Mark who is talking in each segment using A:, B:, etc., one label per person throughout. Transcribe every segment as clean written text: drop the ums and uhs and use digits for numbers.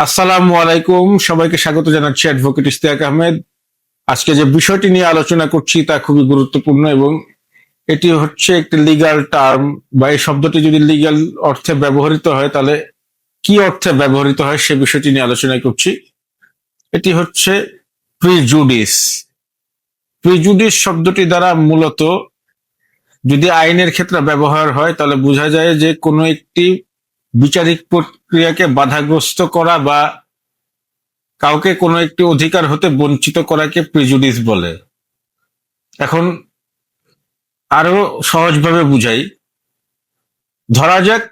A: আসসালামু আলাইকুম, সবাইকে স্বাগত জানাচ্ছি অ্যাডভোকেট ইশতিয়াক আহমেদ। আজকে যে বিষয়টি নিয়ে আলোচনা করছি তা খুবই গুরুত্বপূর্ণ এবং এটি হচ্ছে একটি লিগ্যাল টার্ম, বা এই শব্দটি যদি লিগ্যাল অর্থে ব্যবহৃত হয় তাহলে কি অর্থে ব্যবহৃত হয় সে বিষয়টি নিয়ে আলোচনা করছি। এটি হচ্ছে প্রিজুডিস। প্রিজুডিস শব্দটি দ্বারা মূলত যদি আইনের ক্ষেত্রে ব্যবহার হয় তাহলে বোঝা যায় যে কোনো একটি বিচারিক প্রক্রিয়াকে বাধাগ্রস্ত করা বা কাউকে কোনো একটি অধিকার হতে বঞ্চিত করাকে প্রিজুডিস বলে। এখন আরো সহজভাবে বুঝাই, ধরা যাক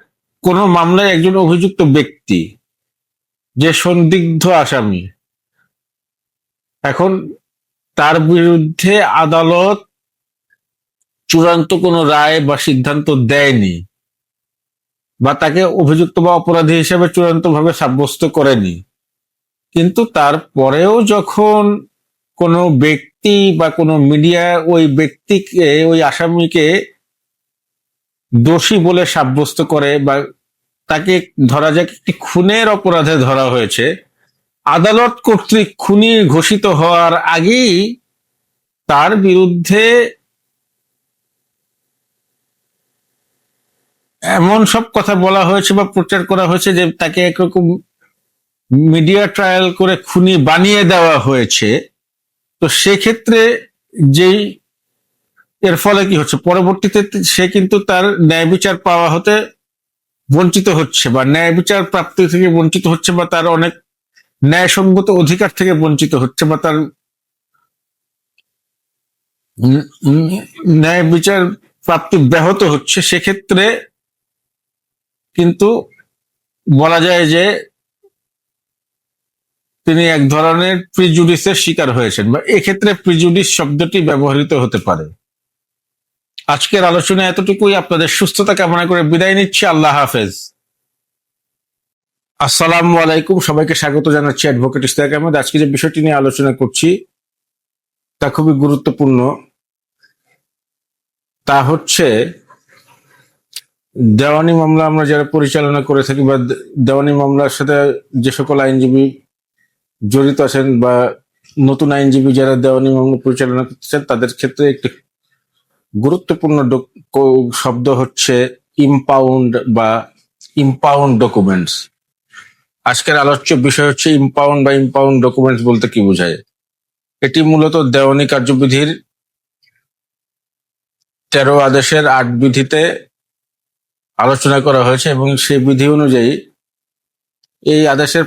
A: কোনো মামলায় একজন অভিযুক্ত ব্যক্তি যে সন্দিগ্ধ আসামি, এখন তার বিরুদ্ধে আদালত চূড়ান্ত কোনো রায় বা সিদ্ধান্ত দেয়নি, বা তাকে অভিযুক্ত বা অপরাধী হিসেবে চূড়ান্তভাবে সাব্যস্ত করেনি, কিন্তু তারপরেও যখন কোনো ব্যক্তি বা কোনো মিডিয়া ওই ব্যক্তিকে, ওই আসামিকে দোষী বলে সাব্যস্ত করে, বা তাকে ধরা যাক একটি খুনের অপরাধে ধরা হয়েছে, আদালত কর্তৃক খুনি ঘোষিত হওয়ার আগেই তার বিরুদ্ধে এমন সব কথা বলা হয়েছে বা প্রচার করা হয়েছে যে তাকে একরকম মিডিয়া ট্রায়াল করে খুনি বানিয়ে দেওয়া হয়েছে। তো সেক্ষেত্রে যেই এর ফলে কি হচ্ছে, পরবর্তীতে সে কিন্তু তার ন্যায় বিচার পাওয়া হতে বঞ্চিত হচ্ছে, বা ন্যায় বিচার প্রাপ্তি থেকে বঞ্চিত হচ্ছে, বা তার অনেক ন্যায়সঙ্গত অধিকার থেকে বঞ্চিত হচ্ছে, বা তার ন্যায় বিচার প্রাপ্তি ব্যাহত হচ্ছে। সেক্ষেত্রে কিন্তু বলা যায় যে তিনি এক ধরনের প্রিজুডিসের শিকার হয়েছেন, বা এক্ষেত্রে প্রিজুডিস শব্দটি ব্যবহৃত হতে পারে। আজকের আলোচনা এতটুকুই। আপনাদের সুস্থতা কামনা করে বিদায় নিচ্ছি। আল্লাহ হাফেজ। আসসালামু আলাইকুম, সবাইকে স্বাগত জানাচ্ছি অ্যাডভোকেট ইশতিয়াক আহমেদ। আজকে যে বিষয়টি নিয়ে আলোচনা করছি তা খুবই গুরুত্বপূর্ণ। তা হচ্ছে দেওয়ানি মামলা আমরা যারা পরিচালনা করে থাকি, বা দেওয়ানি মামলার সাথে যে সকল আইনজীবী জড়িত আছেন, বা নতুন আইনজীবী যারা দেওয়ানি মামলা পরিচালনা করতেছেন, তাদের ক্ষেত্রে একটি গুরুত্বপূর্ণ শব্দ হচ্ছে ইম্পাউন্ড বা ইম্পাউন্ড ডকুমেন্টস। আজকের আলোচ্য বিষয় হচ্ছে ইম্পাউন্ড বা ইম্পাউন্ড ডকুমেন্টস বলতে কি বোঝায়। এটি মূলত দেওয়ানি কার্যবিধির 13 আদেশের 8 বিধিতে আলোচনা করা হয়েছে, এবং সেই বিধি অনুযায়ী এই আদেশের